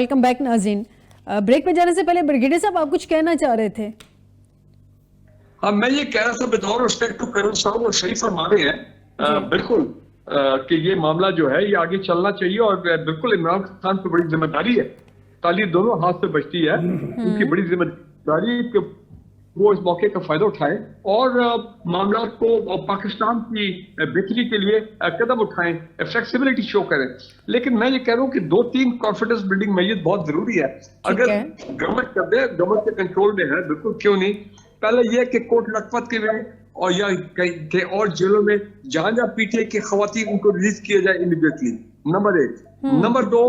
Welcome back नाज़रीन। Break पे जाने से पहले ब्रिगेडियर साहब आप कुछ कहना चाह रहे थे? हाँ, मैं ये कह रहा था बतौर रिस्पेक्ट टू करण साहब, वो सही फरमा रहे हैं बिल्कुल कि ये मामला जो है ये आगे चलना चाहिए और बिल्कुल इमरान खान पर बड़ी जिम्मेदारी है। ताली दोनों हाथ से बचती है, उनकी बड़ी जिम्मेदारी है कि वो इस मौके का फायदा उठाएं और मामला को पाकिस्तान की बेहतरी के लिए कदम उठाएं, फ्लेक्सिबिलिटी शो करें। लेकिन मैं ये कह रहा हूँ कि 2-3 कॉन्फिडेंस बिल्डिंग मैयत बहुत जरूरी है। अगर गवर्नमेंट कर दे, गवर्नमेंट के कंट्रोल में है, बिल्कुल क्यों नहीं। पहले यह कि कोट लखपत के में और या कई और जेलों में जहां जहां पीटीआई की खवातीन उनको रिलीज किया जाए immediately, number 1। Number 2,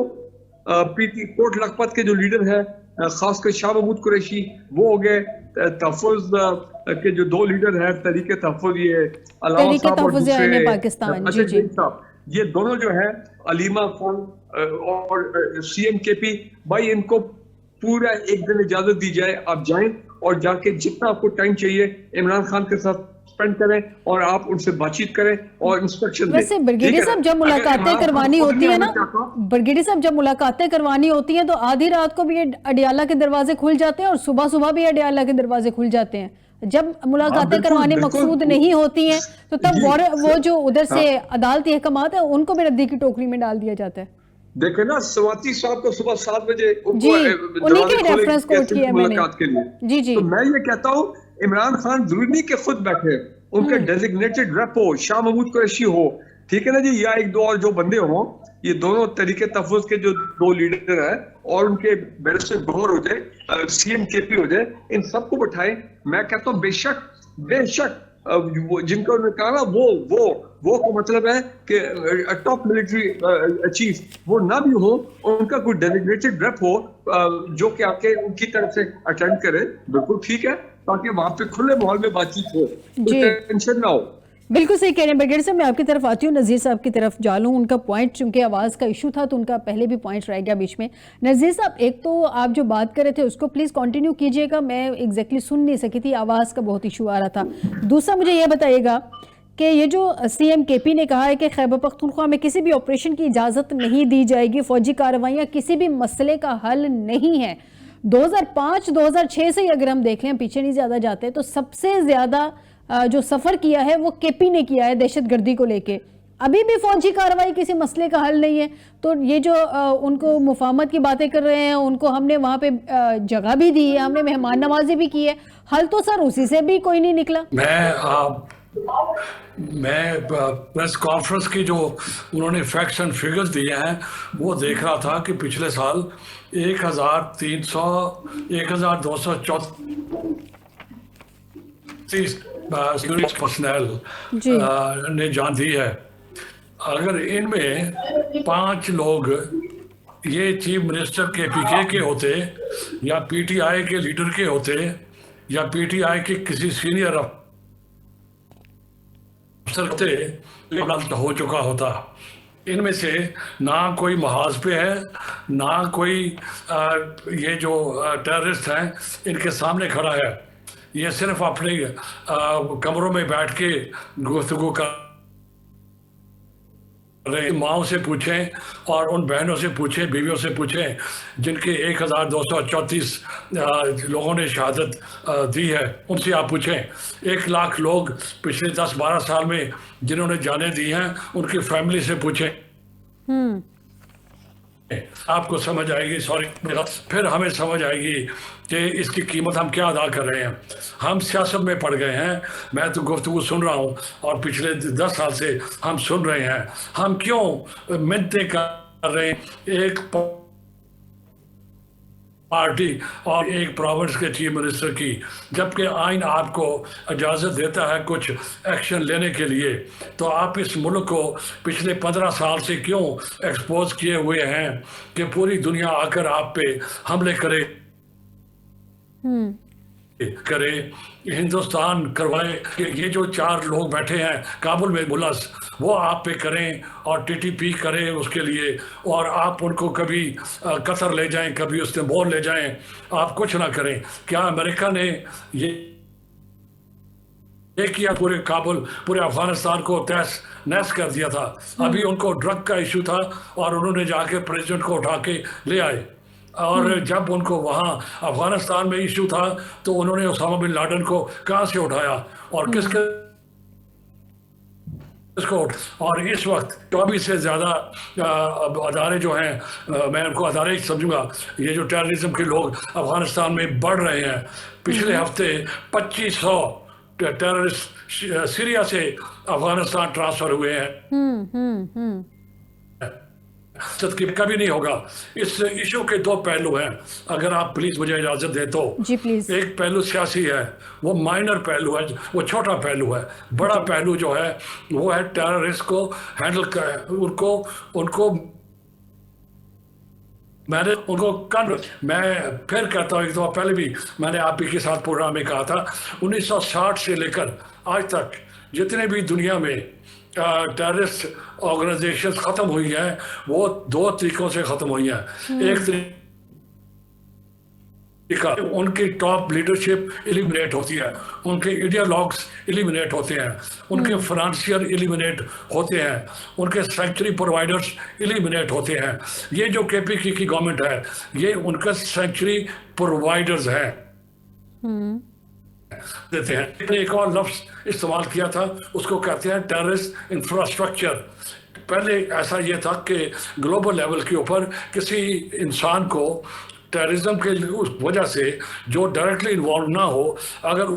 Kot Lakhpat के जो लीडर है खासकर शाह महमूद कुरैशी वो हो गए, तहफ़्फ़ुज़ के जो 2 लीडर हैं तहरीक तहफ़्फ़ुज़, ये अलावा साहब और दूसरे पाकिस्तान, साहब, ये दोनों जो है अलीमा खान और सीएम केपी, भाई इनको पूरा एक दिन इजाजत दी जाए, आप जाएं और जाके जितना आपको टाइम चाहिए इमरान खान के साथ स्पेंड करें और आप उनसे बातचीत करें और इंस्ट्रक्शन दें। वैसे ब्रिगेडियर साहब जब मुलाकातें करवानी होती है ना, ब्रिगेडियर साहब जब मुलाकातें करवानी होती हैं तो आधी रात को भी अडियाला के दरवाजे खुल जाते हैं और सुबह सुबह भी अडियाला के दरवाजे खुल जाते हैं। जब मुलाकातें करवाने मकसूद नहीं होती हैं तो तब वो जो उधर से अदालती अहकामात है उनको भी रद्दी की टोकरी में डाल दिया जाता है। देखे ना, स्वाति साहब को सुबह 7 बजे उन्हीं के रेफरेंस कोट किया मैंने मुलाकात के लिए। तो मैं ये कहता हूँ इमरान खान जरूरी नहीं कि खुद बैठे, उनका डेजिग्नेटेड रेप हो, शाह महमूद कुरैशी हो, ठीक है ना जी, या 1-2 और जो बंदे हों, ये दोनों तरीके तहफ़्फ़ुज़ के जो 2 लीडर हैं और उनके बैरिस्टर गोमर हो जाए, सीएम केपी हो जाए, इन सबको बैठाएं। मैं कहता हूँ बेशक जिनको उन्होंने कहा ना वो को मतलब है कि टॉप मिलिट्री चीफ वो ना भी हो, उनका कोई डेजिग्नेटेड रेप हो जो कि आके उनकी तरफ से अटेंड करे, बिल्कुल ठीक है, ताकि वहां पे खुले माहौल में बातचीत हो, टेंशन ना हो। बिल्कुल सही कह रहे हैं ब्रिगेडियर साहब। मैं आपकी तरफ आती हूँ, नज़ीर साहब की तरफ जा लूँ। उनका पॉइंट, चूंकि आवाज़ का इशू था तो उनका पहले भी पॉइंट रह गया बीच में। नज़ीर साहब, एक तो आप जो बात कर रहे थे उसको प्लीज़ कंटिन्यू कीजिएगा, मैं एग्जैक्टली सुन नहीं सकी थी, आवाज़ का बहुत इशू आ रहा था। दूसरा मुझे यह बताइएगा कि ये जो सीएम केपी ने कहा है कि खैबर पख्तूनख्वा में किसी भी ऑपरेशन की इजाज़त नहीं दी जाएगी, फौजी कार्रवाइयाँ किसी भी मसले का हल नहीं है। 2005-2006 से अगर हम देख लें, पीछे नहीं ज़्यादा जाते, तो सबसे ज़्यादा जो सफ़र किया है वो केपी ने किया है दहशतगर्दी को लेके। अभी भी फौजी कार्रवाई किसी मसले का हल नहीं है। तो ये जो उनको मुफाहमत की बातें कर रहे हैं, उनको हमने वहाँ पे जगह भी दी है, हमने मेहमान नवाजी भी की है, हल तो सर उसी से भी कोई नहीं निकला। मैं प्रेस कॉन्फ्रेंस की जो उन्होंने फैक्ट्स एंड फिगर्स दिए हैं वो देख रहा था कि पिछले साल 1234 सिक्योरिटी पर्सनल ने जान दी है। अगर इनमें 5 लोग ये चीफ मिनिस्टर के पीके के होते या पीटीआई के लीडर के होते या पीटीआई के किसी सीनियर अफसर होते हो चुका होता। इनमें से ना कोई महाज पे है, ना कोई ये जो टेररिस्ट हैं इनके सामने खड़ा है। ये सिर्फ अपने कमरों में बैठ के गुफ्तगू कर रहे। माओ से पूछें और उन बहनों से पूछें, बीवियों से पूछें जिनके 1234 लोगों ने शहादत दी है, उनसे आप पूछें। 1 लाख लोग पिछले 10-12 साल में जिन्होंने जाने दी हैं उनकी फैमिली से पूछें, आपको समझ आएगी। फिर हमें समझ आएगी कि इसकी कीमत हम क्या अदा कर रहे हैं। हम सियासत में पड़ गए हैं। मैं तो गुफ्तगू सुन रहा हूँ और पिछले 10 साल से हम सुन रहे हैं। हम क्यों मिन्नतें कर रहे हैं एक पार्टी और एक प्रोविंस के चीफ मिनिस्टर की, जबकि आइन आपको इजाज़त देता है कुछ एक्शन लेने के लिए। तो आप इस मुल्क को पिछले 15 साल से क्यों एक्सपोज किए हुए हैं कि पूरी दुनिया आकर आप पे हमले करे हिंदुस्तान करवाए कि ये जो 4 लोग बैठे हैं काबुल में मुलस, वो आप पे करें और टीटीपी करें उसके लिए, और आप उनको कभी कतर ले जाएं, कभी इस्तांबुल ले जाएं, आप कुछ ना करें। क्या अमेरिका ने ये किया? पूरे काबुल, पूरे अफगानिस्तान को तहस नहस कर दिया था। अभी उनको ड्रग का इशू था और उन्होंने जाके प्रेसिडेंट को उठा के ले आए। और जब उनको वहाँ अफगानिस्तान में इशू था तो उन्होंने उसामा बिन लादेन को कहाँ से उठाया और किसके इसको। और इस वक्त 24 से ज़्यादा अदारे जो हैं, मैं उनको अदारे ही समझूंगा, ये जो टेररिज्म के लोग अफगानिस्तान में बढ़ रहे हैं। पिछले हफ्ते 2500 टेररिस्ट सीरिया से अफगानिस्तान ट्रांसफ़र हुए हैं। की कभी नहीं होगा। इस इशू के दो पहलू हैं, अगर आप प्लीज मुझे इजाजत दें तो। जी प्लीज। एक पहलू सियासी है, वो माइनर पहलू है, वो छोटा पहलू है। बड़ा पहलू जो है वो है टेररिस्ट को हैंडल कर, उनको मैं फिर कहता हूँ, एक दफा पहले भी मैंने आप ही के साथ प्रोग्राम में कहा था, 1960 से लेकर आज तक जितने भी दुनिया में टेररिस्ट ऑर्गेनाइजेशन ख़त्म हुई हैं वो दो तरीकों से ख़त्म हुई हैं। एक तरीका, उनकी टॉप लीडरशिप एलिमिनेट होती है, उनके आइडियोलॉग्स एलिमिनेट होते हैं, उनके फाइनेंशियर एलिमिनेट होते हैं, उनके सेंचुरी प्रोवाइडर्स एलिमिनेट होते हैं। ये जो केपीके की गवर्नमेंट है ये उनका सेंचुरी प्रोवाइडर्स हैं देते हैं। एक और लफ्ज इस्तेमाल किया था, उसको कहते हैं टेररिस्ट इंफ्रास्ट्रक्चर। पहले ऐसा ये था कि ग्लोबल लेवल के ऊपर किसी इंसान को टेररिज्म के उस वजह से जो डायरेक्टली इन्वॉल्व ना हो, अगर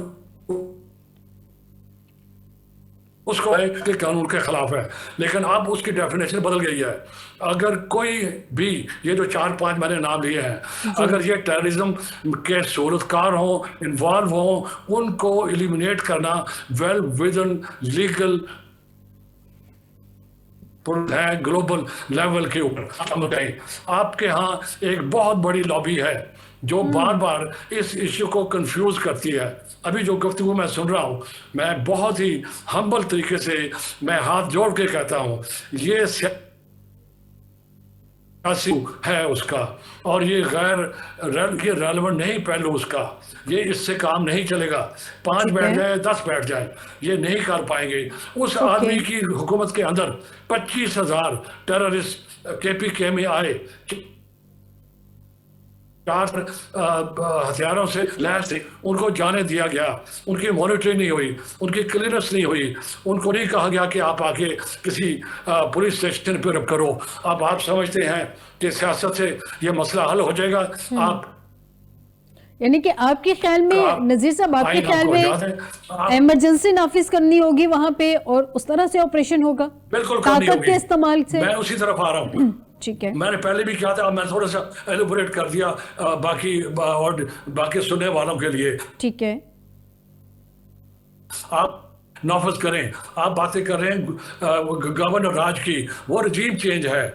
उसको है कि कानून के खिलाफ है, लेकिन अब उसकी डेफिनेशन बदल गई है। अगर कोई भी, ये जो 4-5 मैंने नाम लिए हैं, अगर ये टेररिज्म के सूरतकार हों, इन्वॉल्व हों, उनको एलिमिनेट करना वेल विद इन लीगल है ग्लोबल लेवल के ऊपर। आपके यहाँ एक बहुत बड़ी लॉबी है जो बार बार इस इश्यू को कंफ्यूज करती है। अभी जो गुफ्तगू मैं सुन रहा हूँ, मैं बहुत ही हम्बल तरीके से मैं हाथ जोड़ के कहता हूँ, ये है उसका, और ये रेलेवेंट नहीं पहलू उसका, ये इससे काम नहीं चलेगा। 5 बैठ जाए 10 बैठ जाए, ये नहीं कर पाएंगे। उस आदमी की हुकूमत के अंदर 25,000 टेररिस्ट केपीके में आए, 4 हथियारों से लैस थे, उनको जाने दिया गया, उनकी मॉनिटरिंग नहीं हुई, उनकी क्लियरेंस नहीं हुई, उनको नहीं कहा गया कि आप आके किसी पुलिस स्टेशन पर रब करो। अब आप समझते हैं कि सियासत से ये मसला हल हो जाएगा? आप यानी कि आपके ख्याल में नजीर साहब, आपके ख्याल में इमरजेंसी नाफिज करनी होगी वहां पे और उस तरह से ऑपरेशन होगा, बिल्कुल ताकत के इस्तेमाल से? मैं उसी तरफ आ रहा हूँ। ठीक है, मैंने पहले भी कहा था, मैं थोड़ा सा एलिबोरेट कर दिया बाकी सुनने वालों के लिए। ठीक है, आप नाफिज करें, आप बातें कर रहे हैं गवर्नर राज की, वो रजीम चेंज है,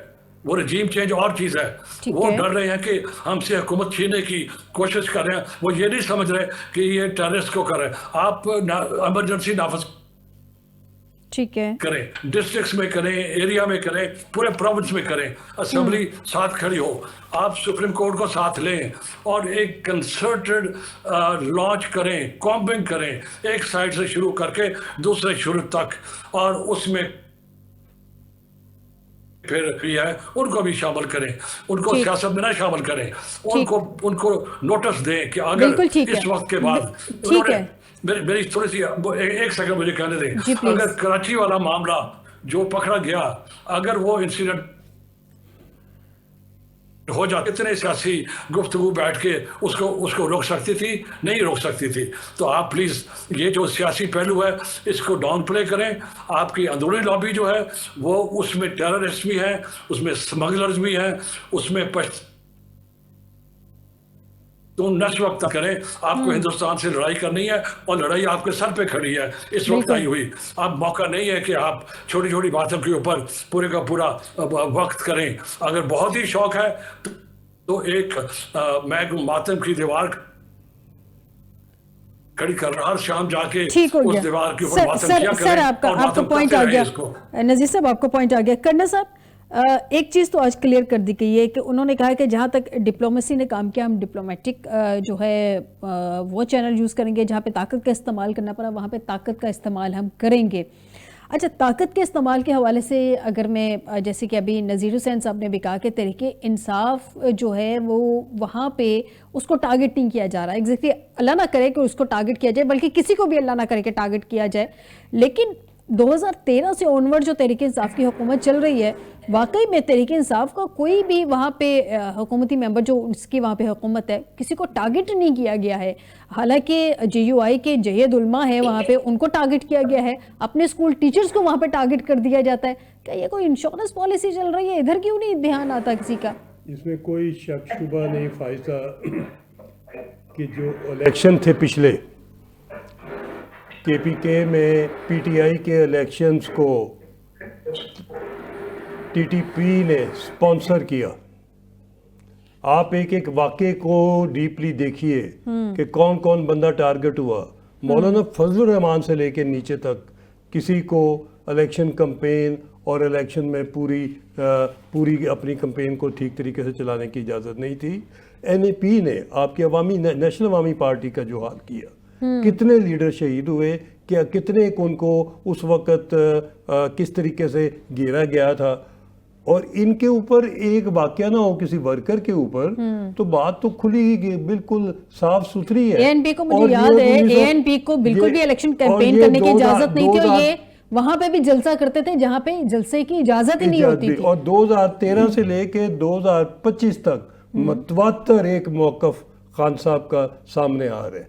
वो रजीम चेंज और चीज है। वो डर रहे हैं कि हमसे हुकूमत छीनने की कोशिश कर रहे हैं, वो ये नहीं समझ रहे कि ये टेररिस्ट को कर रहे हैं। आप इमरजेंसी नाफिज ठीक है, करें, डिस्ट्रिक्ट्स में करें, एरिया में करें, पूरे प्रोविंस में करें, असेंबली साथ खड़ी हो, आप सुप्रीम कोर्ट को साथ लें और एक कंसर्टेड लॉन्च करें, कॉम्बिंग करें, एक साइड से शुरू करके दूसरे शुरू तक, और उसमें फिर है उनको भी शामिल करें, उनको सियासत में ना शामिल करें, उनको नोटिस दें कि अगर इस वक्त के बाद उन्होंने मेरी थोड़ी सी एक सेकंड मुझे कहने दें। अगर कराची वाला मामला जो पकड़ा गया, अगर वो इंसिडेंट हो जाते, इतने सियासी गुफ्तगू बैठ के उसको रोक सकती थी? नहीं रोक सकती थी। तो आप प्लीज ये जो सियासी पहलू है इसको डाउन प्ले करें। आपकी अंदरूनी लॉबी जो है वो, उसमें टेररिस्ट भी हैं, उसमें स्मगलर्स भी हैं, उसमें तो नश वक्त करें। आपको हिंदुस्तान से लड़ाई करनी है और लड़ाई आपके सर पे खड़ी है, इस वक्त आई हुई। अब मौका नहीं है कि आप छोटी छोटी बातों के ऊपर पूरे का पूरा वक्त करें। अगर बहुत ही शौक है तो एक मैं मातम की दीवार खड़ी कर रहा, हर शाम जाके उस दीवार के ऊपर मातम किया करें। सर आपका पॉइंट आ गया, नजीर साहब आपको पॉइंट आ गया। कर्नल साहब, एक चीज़ तो आज क्लियर कर दी गई है कि उन्होंने कहा कि जहाँ तक डिप्लोमेसी ने काम किया, हम डिप्लोमेटिक जो है वो चैनल यूज़ करेंगे, जहाँ पे ताकत का इस्तेमाल करना पड़ा वहाँ पे ताकत का इस्तेमाल हम करेंगे। अच्छा, ताकत के इस्तेमाल के हवाले से अगर मैं, जैसे कि अभी नज़ीर हुसैन साहब ने भी कहा कि तरीके इंसाफ जो है वो वहाँ पे उसको टारगेट नहीं किया जा रहा है। एग्जैक्टली अल्लाह ना करे कि उसको टारगेट किया जाए, बल्कि किसी को भी अल्लाह ना करे कि टारगेट किया जाए। लेकिन 2013 से ऑनवर्ड जो तहरीक इंसाफ की हुकूमत चल रही है, वाकई में तहरीक इंसाफ का कोई भी वहाँ पे हुकूमती मेंबर जो उसकी वहाँ पे हुकूमत है, किसी को टारगेट नहीं किया गया है। हालांकि JUI के जयद उल्मा है वहाँ पे, उनको टारगेट किया गया है, अपने स्कूल टीचर्स को वहाँ पे टारगेट कर दिया जाता है। क्या ये कोई इंश्योरेंस पॉलिसी चल रही है? इधर क्यों नहीं ध्यान आता किसी का? इसमें कोई शक शुबा नहीं फायदा कि जो इलेक्शन थे पिछले KPK में PTI के इलेक्शंस को TTP ने स्पॉन्सर किया। आप एक एक वाक़े को डीपली देखिए कि कौन कौन बंदा टारगेट हुआ। मौलाना फजलुर रहमान से लेकर नीचे तक किसी को इलेक्शन कैंपेन और इलेक्शन में पूरी अपनी कैंपेन को ठीक तरीके से चलाने की इजाज़त नहीं थी। NAP ने आपकी अवामी नेशनल अवामी पार्टी का जो हाल किया, कितने लीडर शहीद हुए, क्या कितने उनको उस वक़्त किस तरीके से घेरा गया था। और इनके ऊपर एक वाकया ना हो किसी वर्कर के ऊपर तो बात तो खुली ही बिल्कुल साफ सुथरी है। ANP को मुझे याद है, ANP को बिल्कुल भी इलेक्शन कैंपेन करने की इजाजत नहीं थी, और ये वहां पे भी जलसा करते थे जहां पे जलसे की इजाजत ही नहीं होती थी। और 2013 से लेके 2025 तक मतवातर एक मौकफ खान साहब का सामने आ रहा है।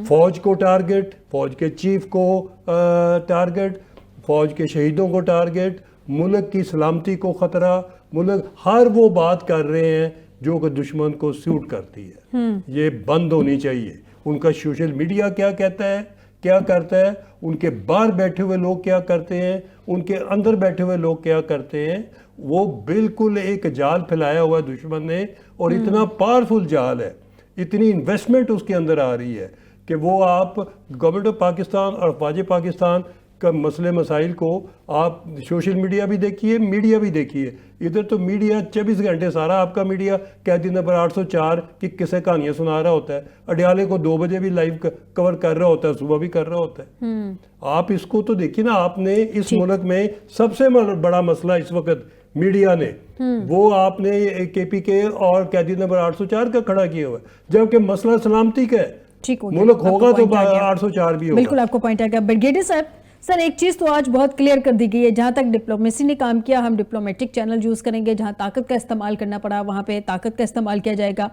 फौज को टारगेट, फौज के चीफ को टारगेट, फौज के शहीदों को टारगेट, मुल्क की सलामती को खतरा, मुल्क हर वो बात कर रहे हैं जो कि दुश्मन को सूट करती है। ये बंद होनी चाहिए। उनका सोशल मीडिया क्या कहता है, क्या करता है, उनके बाहर बैठे हुए लोग क्या करते हैं, उनके अंदर बैठे हुए लोग क्या करते हैं, वो बिल्कुल एक जाल फैलाया हुआ है दुश्मन ने। और इतना पावरफुल जाल है, इतनी इन्वेस्टमेंट उसके अंदर आ रही है कि वो आप गवर्नमेंट ऑफ पाकिस्तान और अफवाज पाकिस्तान का मसले मसाइल को आप सोशल मीडिया भी देखिए, मीडिया भी देखिए। इधर तो मीडिया 24 घंटे सारा आपका मीडिया कैदी नंबर 804 की किस्से कहानियां सुना रहा होता है। अडियाले को 2 बजे भी लाइव कवर कर रहा होता है, सुबह भी कर रहा होता है। आप इसको तो देखिए ना, आपने इस मुल्क में सबसे बड़ा मसला इस वक्त मीडिया ने वो आपने KPK और कैदी नंबर 804 का खड़ा किया हुआ है, जबकि मसला सलामती का है। ठीक हो गया, मुल्क होगा तो 804 भी होगा। बिल्कुल आपको पॉइंट आ गया। ब्रिगेडियर साहब, सर एक चीज़ तो आज बहुत क्लियर कर दी गई है, जहाँ तक डिप्लोमेसी ने काम किया हम डिप्लोमेटिक चैनल यूज़ करेंगे, जहाँ ताकत का इस्तेमाल करना पड़ा वहाँ पे ताकत का इस्तेमाल किया जाएगा।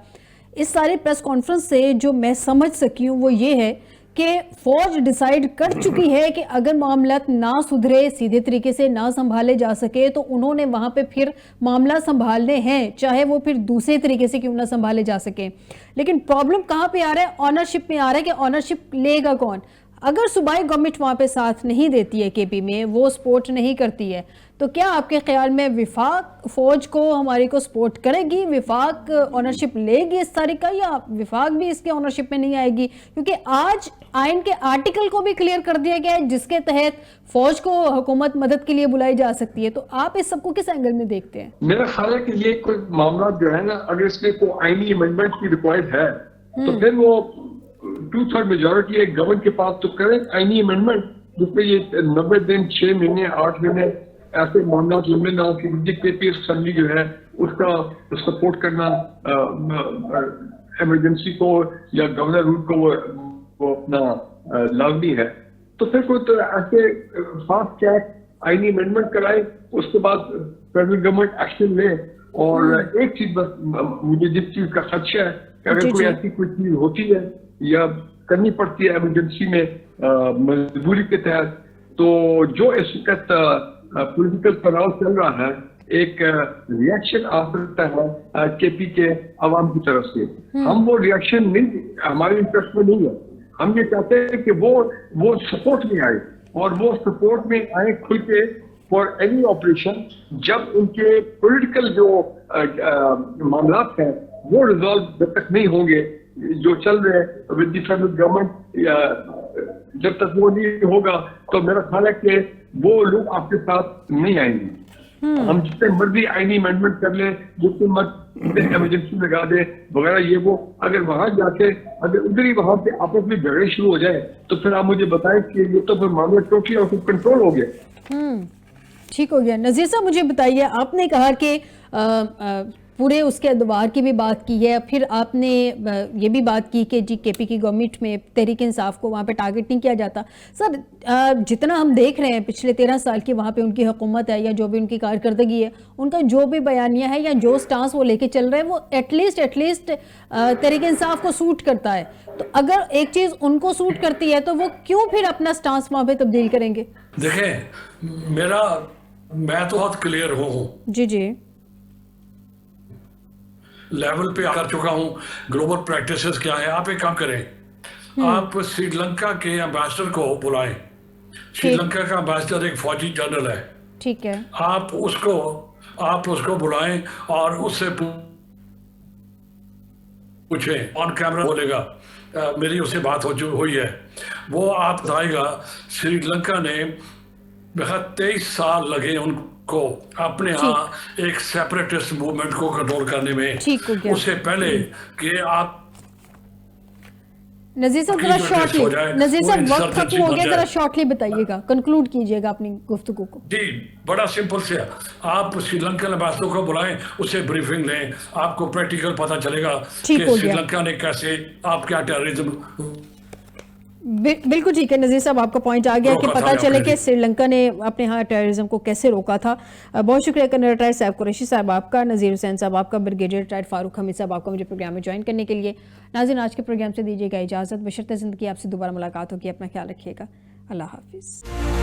इस सारे प्रेस कॉन्फ्रेंस से जो मैं समझ सकी हूँ वो ये है कि फौज डिसाइड कर चुकी है कि अगर मामला ना सुधरे, सीधे तरीके से ना संभाले जा सके, तो उन्होंने वहाँ पे फिर मामला संभालने हैं, चाहे वो फिर दूसरे तरीके से क्यों ना संभाले जा सके। लेकिन प्रॉब्लम कहाँ पे आ रहा है? ऑनरशिप में आ रहा है कि ऑनरशिप लेगा कौन? अगर सूबाई गवर्नमेंट वहाँ पे साथ नहीं देती है, KP में वो सपोर्ट नहीं करती है, तो क्या आपके ख्याल में विफाक फौज को हमारी को सपोर्ट करेगी, विफाक ऑनरशिप लेगी इस तारीख का, या विफाक भी इसके ऑनरशिप में नहीं आएगी? क्योंकि आज आइन के आर्टिकल को भी क्लियर कर दिया गया है जिसके तहत फौज को हुकूमत मदद के लिए बुलाई जा सकती है। तो आप इस सबको किस एंगल में देखते हैं? मेरा ख्याल है कि ये कोई मामला जो है ना, अगर इसमें कोई आईनी अमेंडमेंट की रिक्वायर्ड है तो फिर वो 2/3 मेजोरिटी है गवर्नमेंट के पास, तो करें आईनी अमेंडमेंट जिसमें ये 90 दिन, 6 महीने, 8 महीने ऐसे मामला लंबे ना हो कि KP असेंबली जो है उसका सपोर्ट करना इमरजेंसी को या गवर्नर रूल को वो अपना लाजमी है। तो फिर कोई तो ऐसे फास्ट ट्रैक आईनी अमेंडमेंट कराए, उसके बाद फेडरल गवर्नमेंट एक्शन ले। और एक चीज बस मुझे जिस चीज का खदशा है कि अगर कोई ऐसी कोई चीज होती है या करनी पड़ती है इमरजेंसी में मजबूरी के तहत, तो जो इस वक्त पॉलिटिकल तनाव चल रहा है, एक रिएक्शन आ सकता है KP के अवाम की तरफ से। हम वो रिएक्शन नहीं, हमारे इंटरेस्ट में नहीं है। हम ये चाहते हैं कि वो सपोर्ट में आए, और वो सपोर्ट में आए खुल के फॉर एनी ऑपरेशन, जब उनके पॉलिटिकल जो मामला हैं वो रिजॉल्व जब तक नहीं होंगे, जो चल रहे हैं विद द फेडरल गवर्नमेंट, जब तक वो नहीं होगा तो मेरा ख्याल है कि वो लोग आपके साथ नहीं आएंगे। हम जितने मर्जी आईनी अमेंडमेंट कर ले, जितने मर्जी इमरजेंसी लगा दे वगैरह ये वो, अगर वहां जाके अगर उधर ही वहां पे आपस में झगड़े शुरू हो जाए तो फिर आप मुझे बताएं कि ये तो फिर मामला टोटली आउट ऑफ कंट्रोल हो गया। ठीक हो गया। नज़ीर साहब मुझे बताइए, आपने कहा कि पूरे उसके अदवार की भी बात की है, फिर आपने ये भी बात की कि जी केपी की गवर्नमेंट में तहरीक इंसाफ को वहाँ पे टारगेट नहीं किया जाता। सर जितना हम देख रहे हैं पिछले 13 साल की वहाँ पे उनकी हुकूमत है या जो भी उनकी कारकर्दगी है, उनका जो भी बयानिया है या जो स्टांस वो लेके चल रहे हैं वो एटलीस्ट तहरीक इंसाफ को सूट करता है। तो अगर एक चीज़ उनको सूट करती है तो वो क्यों फिर अपना स्टांस वहाँ पे तब्दील करेंगे? देखें, मैं तो बहुत क्लियर हूँ जी जी लेवल पे कर चुका हूँ, ग्लोबल प्रैक्टिसेस क्या है। आप एक काम करें, आप श्रीलंका के एम्बेसडर को बुलाएं। श्रीलंका का एम्बेसडर एक फौजी जनरल है, ठीक है, आप उसको बुलाएं और उससे पूछें, ऑन कैमरा बोलेगा। मेरी उससे बात हुई है, वो आप बताएगा श्रीलंका ने 23 साल लगे उनको अपने यहाँ एक सेपरेटिस्ट मूवमेंट को कंट्रोल करने में। ठीक हो गया। उससे पहले कि आप नज़ीर साहब जरा शॉर्टली, नज़ीर साहब वक्त खत्म हो गया, जरा शॉर्टली बताइएगा, कंक्लूड कीजिएगा अपनी गुफ्तगू को। जी बड़ा सिंपल से, आप श्रीलंकन एम्बेसडर को बुलाएं, उससे ब्रीफिंग लें, आपको प्रैक्टिकल पता चलेगा कि श्रीलंका ने कैसे आप क्या टेररिज्म। बिल्कुल ठीक है नज़ीर साहब, आपका पॉइंट आ गया कि पता चले कि श्रीलंका ने अपने यहाँ टेररिज्म को कैसे रोका था। बहुत शुक्रिया कर्नल रिटायर्ड साहब कुरैशी साहब आपका, नज़ीर हुसैन साहब आपका, ब्रिगेडियर रिटायर्ड फारूक हमीद साहब आपका मुझे प्रोग्राम में ज्वाइन करने के लिए। नाज़रीन आज के प्रोग्राम से दीजिएगा इजाज़त, बशर्ते ज़िंदगी आपसे दोबारा मुलाकात होगी। अपना ख्याल रखिएगा। अल्लाह हाफिज़।